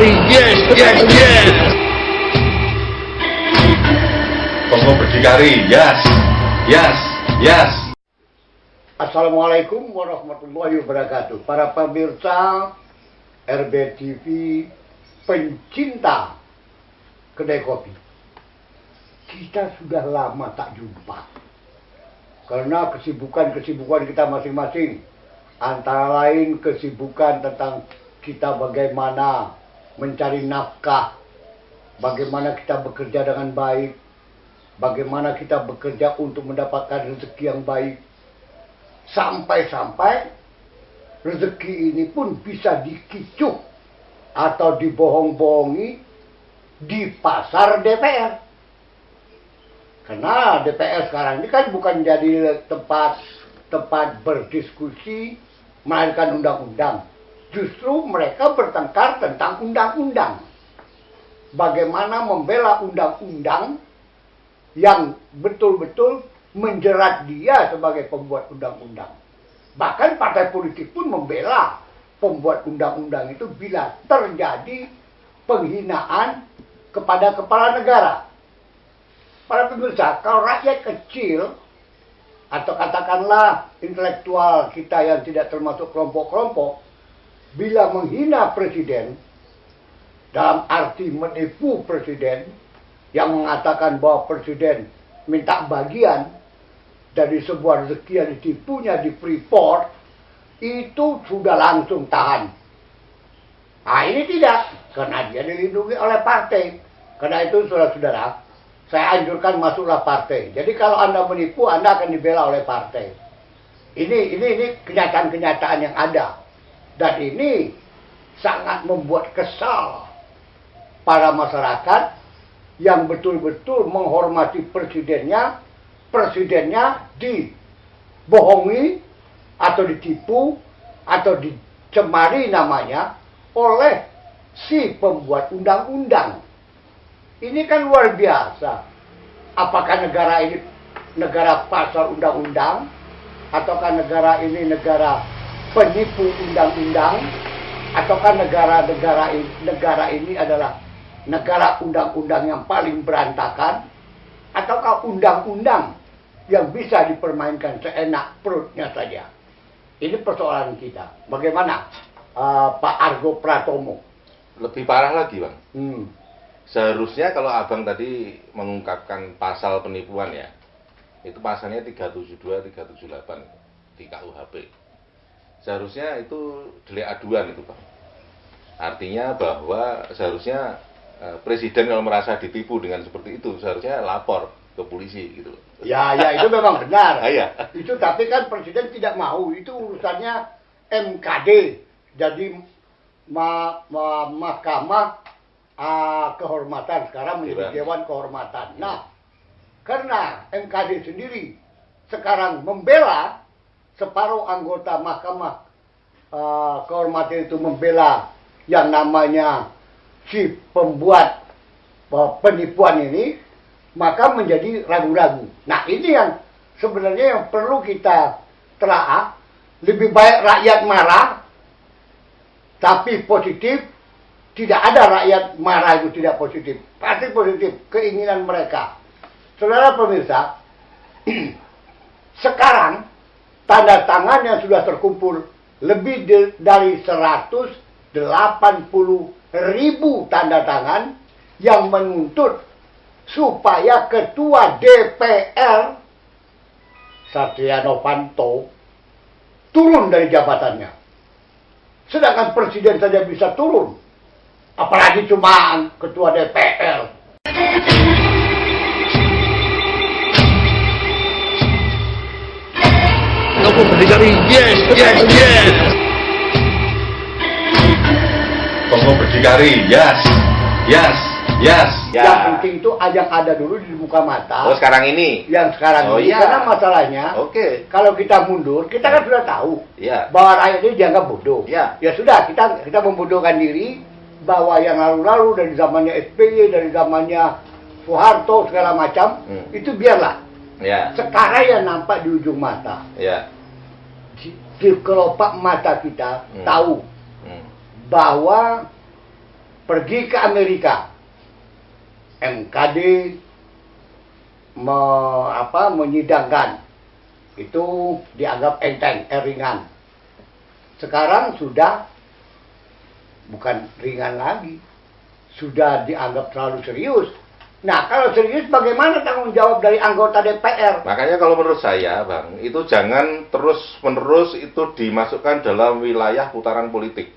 berdikari, yes, yes, yes. Tonggo berdikari, yes, yes, yes. Assalamualaikum warahmatullahi wabarakatuh. Para pemirsa RBTV, pencinta kedai kopi. Kita sudah lama tak jumpa. Karena kesibukan kita masing-masing. Antara lain kesibukan tentang kita bagaimana mencari nafkah. Bagaimana kita bekerja dengan baik. Bagaimana kita bekerja untuk mendapatkan rezeki yang baik. Sampai-sampai rezeki ini pun bisa dikicuk atau dibohong-bohongi di pasar DPR. Karena DPR sekarang ini kan bukan jadi tempat berdiskusi melainkan undang-undang. Justru mereka bertengkar tentang undang-undang. Bagaimana membela undang-undang yang betul-betul menjerat dia sebagai pembuat undang-undang. Bahkan partai politik pun membela pembuat undang-undang itu bila terjadi penghinaan kepada kepala negara. Para pemirsa, kalau rakyat kecil atau katakanlah intelektual kita yang tidak termasuk kelompok-kelompok, bila menghina presiden dalam arti menipu presiden yang mengatakan bahwa presiden minta bagian dari sebuah rezeki yang ditipunya di Freeport, itu sudah langsung tahan. Nah ini tidak, karena dia dilindungi oleh partai. Karena itu saudara-saudara, saya anjurkan masuklah partai. Jadi kalau Anda menipu, Anda akan dibela oleh partai. Ini kenyataan-kenyataan yang ada. Dan ini sangat membuat kesal para masyarakat yang betul-betul menghormati presidennya dibohongi atau ditipu atau dicemari namanya oleh si pembuat undang-undang. Ini kan luar biasa. Apakah negara ini negara pasar undang-undang ataukah negara ini negara penipu undang-undang ataukah negara ini adalah negara undang-undang yang paling berantakan, ataukah undang-undang yang bisa dipermainkan seenak perutnya saja? Ini persoalan kita. Bagaimana Pak Argo Pratomo? Lebih parah lagi, Bang. Seharusnya kalau Abang tadi mengungkapkan pasal penipuan ya, itu pasalnya 372, 378 di KUHP. Seharusnya itu delik aduan itu, Bang. Artinya bahwa seharusnya presiden kalau merasa ditipu dengan seperti itu seharusnya lapor ke polisi gitu. Ya itu memang benar. Ya. Itu tapi kan presiden tidak mau, itu urusannya MKD. Jadi Mahkamah Kehormatan sekarang menjadi Dewan Kehormatan. Nah, karena MKD sendiri sekarang membela separuh anggota Mahkamah Kehormatan itu membela yang namanya si pembuat penipuan ini, maka menjadi ragu-ragu. Nah ini yang sebenarnya yang perlu kita telaah. Lebih baik rakyat marah tapi positif. Tidak ada rakyat marah itu tidak positif, pasti positif keinginan mereka. Saudara pemirsa, sekarang tanda tangan yang sudah terkumpul lebih dari 180.000 tanda tangan yang menuntut supaya Ketua DPR Satria Novanto turun dari jabatannya. Sedangkan Presiden saja bisa turun, apalagi cuma Ketua DPR. Tonggo berdikari, yes, yes, yes. Tonggo berdikari, yes, yes, yes. Ya. Yang penting itu yang ada dulu di muka mata. Oh, sekarang ini. Yang sekarang ini. Iya. Karena masalahnya, kalau kita mundur, kita kan sudah tahu bahwa rakyat ini dianggap bodoh. Ya sudah, kita membodohkan diri bahwa yang lalu-lalu dari zamannya SBY, dari zamannya Soeharto segala macam, itu biarlah. Sekarang yang nampak di ujung mata. Di kelopak mata kita tahu bahwa pergi ke Amerika, MKD menyidangkan, itu dianggap enteng, ringan. Sekarang sudah bukan ringan lagi, sudah dianggap terlalu serius. Nah, kalau serius bagaimana tanggung jawab dari anggota DPR? Makanya kalau menurut saya, Bang, itu jangan terus-menerus itu dimasukkan dalam wilayah putaran politik.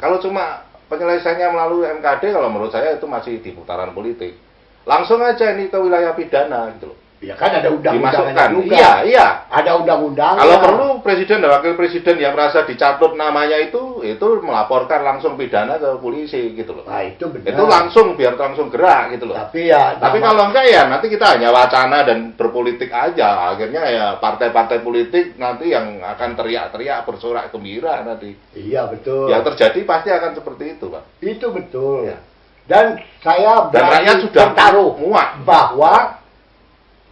Kalau cuma penyelesaiannya melalui MKD, kalau menurut saya itu masih di putaran politik. Langsung aja ini ke wilayah pidana gitu loh. Ya kan ada undang-undangnya Dimasukkan. juga. Iya. Ada undang-undang. Kalau perlu presiden dan wakil presiden yang merasa dicatut namanya itu melaporkan langsung pidana ke polisi gitu loh. Nah, itu benar. Itu langsung biar langsung gerak gitu loh. Tapi ya. Tapi kalau enggak ya nanti kita hanya wacana dan berpolitik aja. Akhirnya ya partai-partai politik nanti yang akan teriak-teriak bersorak gembira nanti. Iya betul. Yang terjadi pasti akan seperti itu, Pak. Itu betul. Ya. Dan saya Dan rakyat sudah bertaruh muak bahwa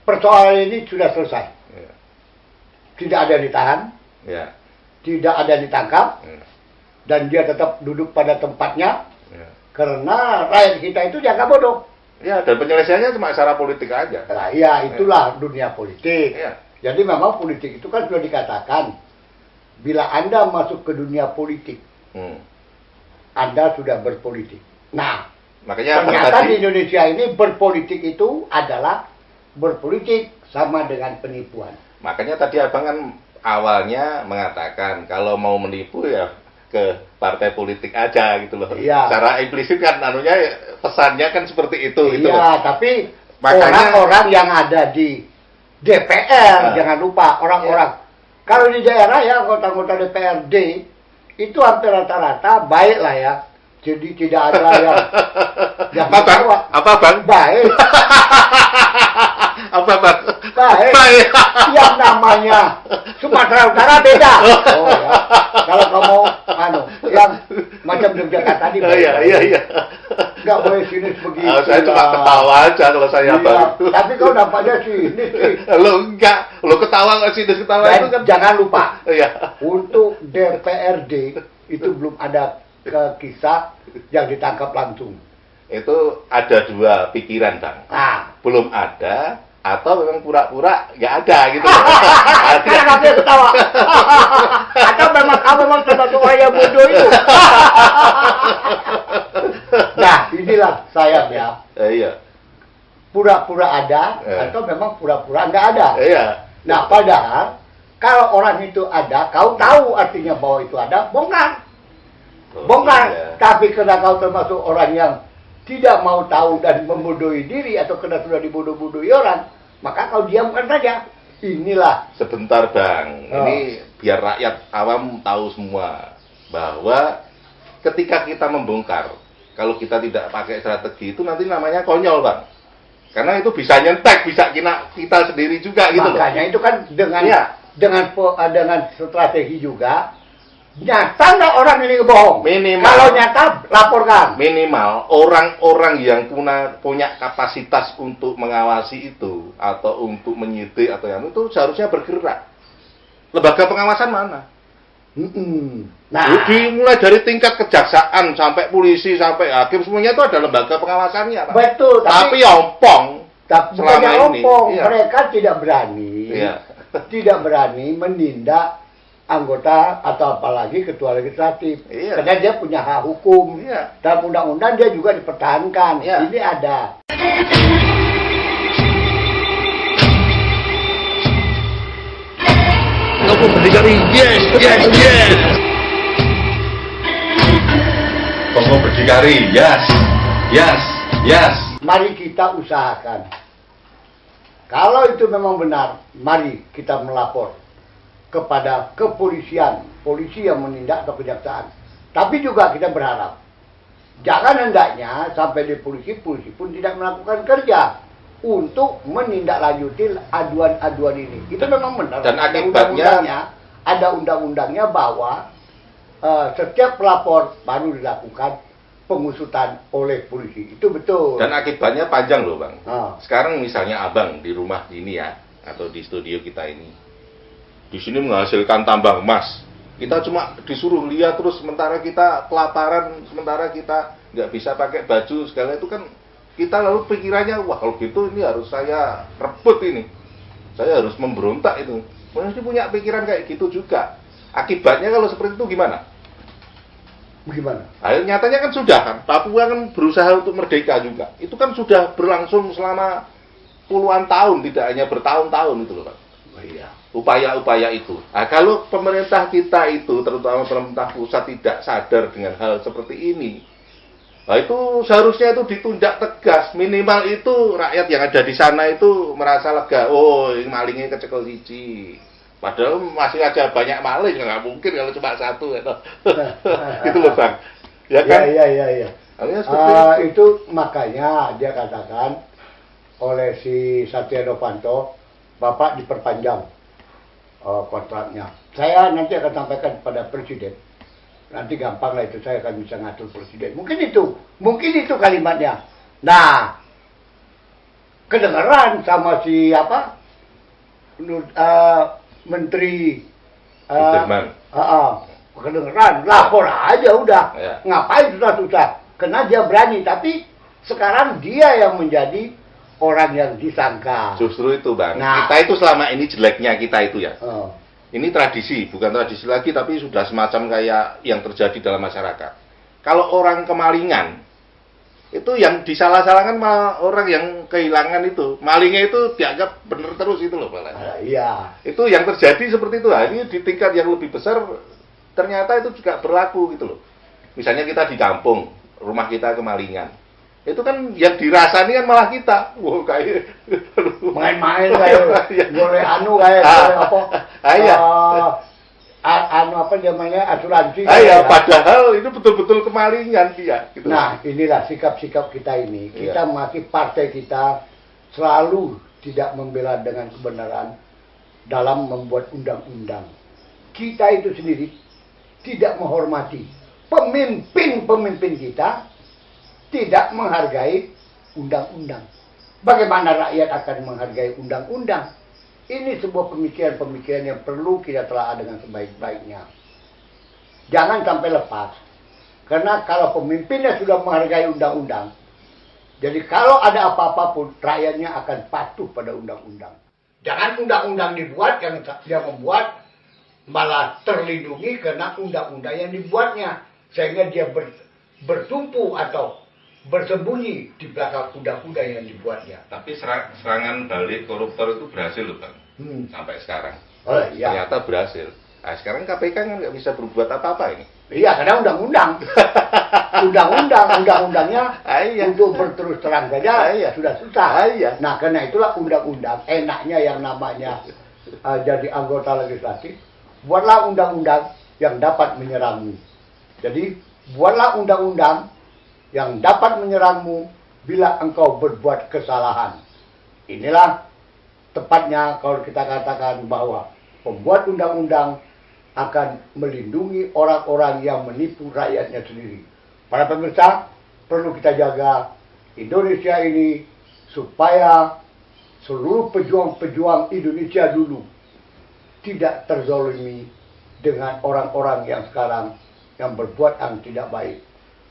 persoalan ini sudah selesai. Ya. Tidak ada yang ditahan, Ya. tidak ada yang ditangkap, Ya. dan dia tetap duduk pada tempatnya Ya. karena rakyat kita itu dianggap bodoh. Ya, dan penyelesaiannya cuma secara politik aja. Nah, ya itulah dunia politik. Ya. Jadi memang politik itu kan sudah dikatakan, bila Anda masuk ke dunia politik, Anda sudah berpolitik. Nah, Makanya ternyata di Indonesia ini berpolitik itu adalah berpolitik sama dengan penipuan. Makanya tadi abang kan awalnya mengatakan kalau mau menipu ya ke partai politik aja gitu loh. Iya. Secara implisit kan anunya pesannya kan seperti itu gitu loh. Iya, tapi Makanya- orang-orang yang ada di DPR, jangan lupa orang-orang. Kalau di daerah ya anggota-anggota DPRD itu hampir rata-rata baik lah ya. Jadi tidak ada yang Apa bang? Apa bang? baik. Apa bang? Baik. Baik. Yang namanya Sumatera Utara beda. Oh ya. Kalau kamu yang macam Yogyakarta tadi Oh, iya, iya, iya. nggak boleh sinis begitu. Saya cuma lah. ketawa aja kalau saya Iya, bang. tapi kau nampaknya sinis sih. Lo enggak, lo ketawa nggak sih? Ketawa Dan itu kan. jangan lupa, Iya. untuk DPRD itu belum ada kisah yang ditangkap langsung. Itu ada dua pikiran bang. Nah, Belum ada atau memang pura-pura nggak ada gitu loh. sekarang kamu yang ketawa. Atau memang kamu memang termasuk orang yang bodoh itu. Nah, inilah sayangnya. Iya. Pura-pura ada atau memang pura-pura nggak ada. Iya. Nah, padahal kalau orang itu ada, kau tahu artinya bahwa itu ada, bongkar. Oh, Bongkar. iya. Tapi karena kau termasuk orang yang tidak mau tahu dan membodohi diri atau karena sudah dibodoh-bodohi orang, maka kau diamkan saja. Inilah. Sebentar bang, Oh. ini biar rakyat awam tahu semua bahwa ketika kita membongkar, kalau kita tidak pakai strategi itu nanti namanya konyol bang. Karena itu bisa nyentek, bisa kita sendiri juga gitu loh. Makanya itu kan dengan Iya. dengan strategi juga. Nyata nggak orang ini bohong? Minimal. Kalau nyata, laporkan. Minimal orang-orang yang punya kapasitas untuk mengawasi itu atau untuk menyidik atau yang itu seharusnya bergerak. Lembaga pengawasan mana? Nah, Dimulai dari tingkat kejaksaan sampai polisi sampai hakim semuanya itu ada lembaga pengawasannya, Pak. betul. Tapi ompong tapi selama bukannya ini, ompong. iya. Mereka tidak berani, Iya. tidak berani menindak anggota atau apalagi ketua legislatif. Iya. Karena dia punya hak hukum. Iya. Dalam undang-undang dia juga dipertahankan. Iya. Ini ada. Kamu berdikari, yes, yes, yes. Kongo berdikari, yes, yes, yes. Mari kita usahakan. Kalau itu memang benar, mari kita melapor kepada kepolisian, polisi yang menindak atau kejaksaan. Tapi juga kita berharap, jangan hendaknya sampai di polisi pun tidak melakukan kerja untuk menindaklanjuti aduan-aduan ini. Itu memang benar. Dan Ada akibatnya- undang-undangnya, ada undang-undangnya bahwa setiap pelapor baru dilakukan pengusutan oleh polisi. Itu betul. dan akibatnya panjang loh, Bang. Ah. Sekarang misalnya Abang di rumah ini ya atau di studio kita ini. Di sini menghasilkan tambang emas. Kita cuma disuruh lihat terus sementara kita kelaparan, sementara kita nggak bisa pakai baju segala itu kan kita lalu pikirannya, wah kalau gitu ini harus saya rebut ini, saya harus memberontak itu. Mesti punya pikiran kayak gitu juga. Akibatnya kalau seperti itu gimana? Bagaimana? Ayo nyatanya kan sudah kan, Papua kan berusaha untuk merdeka juga. Itu kan sudah berlangsung selama puluhan tahun, tidak hanya bertahun-tahun itu loh Pak. Oh, iya. Upaya-upaya itu. Nah, kalau pemerintah kita itu, terutama pemerintah pusat tidak sadar dengan hal seperti ini, nah itu seharusnya itu ditundak tegas. Minimal itu rakyat yang ada di sana itu merasa lega. Oh, ini malingnya kecekel siji. Padahal masih ada banyak maling, nggak mungkin kalau cuma satu. Gitu loh Bang. Ya kan? Iya. Itu makanya dia katakan oleh si Satya Novanto, Bapak diperpanjang kontraknya. Saya nanti akan sampaikan kepada Presiden. Nanti gampang lah itu, saya akan bisa ngatur Presiden. Mungkin itu kalimatnya. Nah, kedengeran sama si apa? Menteri Sudirman. kedengeran, lapor aja udah. Ya. Ngapain susah-susah? Karena dia berani, tapi sekarang dia yang menjadi orang yang disangka. Justru itu Bang. Nah. Kita itu selama ini jeleknya kita itu ya. Oh. Ini tradisi, bukan tradisi lagi, tapi sudah semacam kayak yang terjadi dalam masyarakat. Kalau orang kemalingan, itu yang disalah-salahkan malah orang yang kehilangan itu. Malingnya itu dianggap benar terus itu loh Pak. Iya. Itu yang terjadi seperti itu. Nah, ini di tingkat yang lebih besar, ternyata itu juga berlaku gitu loh. Misalnya kita di kampung, rumah kita kemalingan. Itu kan yang dirasani kan malah kita. Wow, kayak Main-main kayak boleh kayak apa? Iya. Apa namanya asuransi. Iya, padahal itu betul-betul kemalingan dia. Gitu. Nah, inilah sikap-sikap kita ini. Kita maki partai kita selalu tidak membela dengan kebenaran dalam membuat undang-undang. Kita itu sendiri tidak menghormati pemimpin-pemimpin kita, tidak menghargai undang-undang. Bagaimana rakyat akan menghargai undang-undang? Ini sebuah pemikiran-pemikiran yang perlu kita telah dengan sebaik-baiknya. Jangan sampai lepas. Karena kalau pemimpinnya sudah menghargai undang-undang, jadi kalau ada apa-apa pun, rakyatnya akan patuh pada undang-undang. Jangan undang-undang dibuat yang membuat malah terlindungi karena undang-undang yang dibuatnya. Sehingga dia bertumpu atau bersembunyi di belakang undang-undang yang dibuatnya. Tapi serangan balik koruptor itu berhasil loh Bang. Sampai sekarang. Oh, iya. Ternyata berhasil. Nah, sekarang KPK kan nggak bisa berbuat apa-apa ini. Iya, karena undang-undang. Undang-undangnya untuk berterus terang saja sudah susah. Nah, karena itulah undang-undang. Enaknya yang namanya jadi anggota legislatif, buatlah undang-undang yang dapat menyerangmu. Jadi, buatlah undang-undang yang dapat menyerangmu bila engkau berbuat kesalahan. Inilah tepatnya kalau kita katakan bahwa pembuat undang-undang akan melindungi orang-orang yang menipu rakyatnya sendiri. Para pemirsa, perlu kita jaga Indonesia ini supaya seluruh pejuang-pejuang Indonesia dulu tidak terzolimi dengan orang-orang yang sekarang yang berbuat yang tidak baik.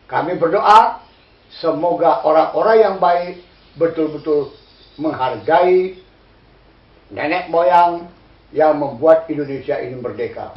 Kami berdoa semoga orang-orang yang baik betul-betul menghargai nenek moyang yang membuat Indonesia ini merdeka.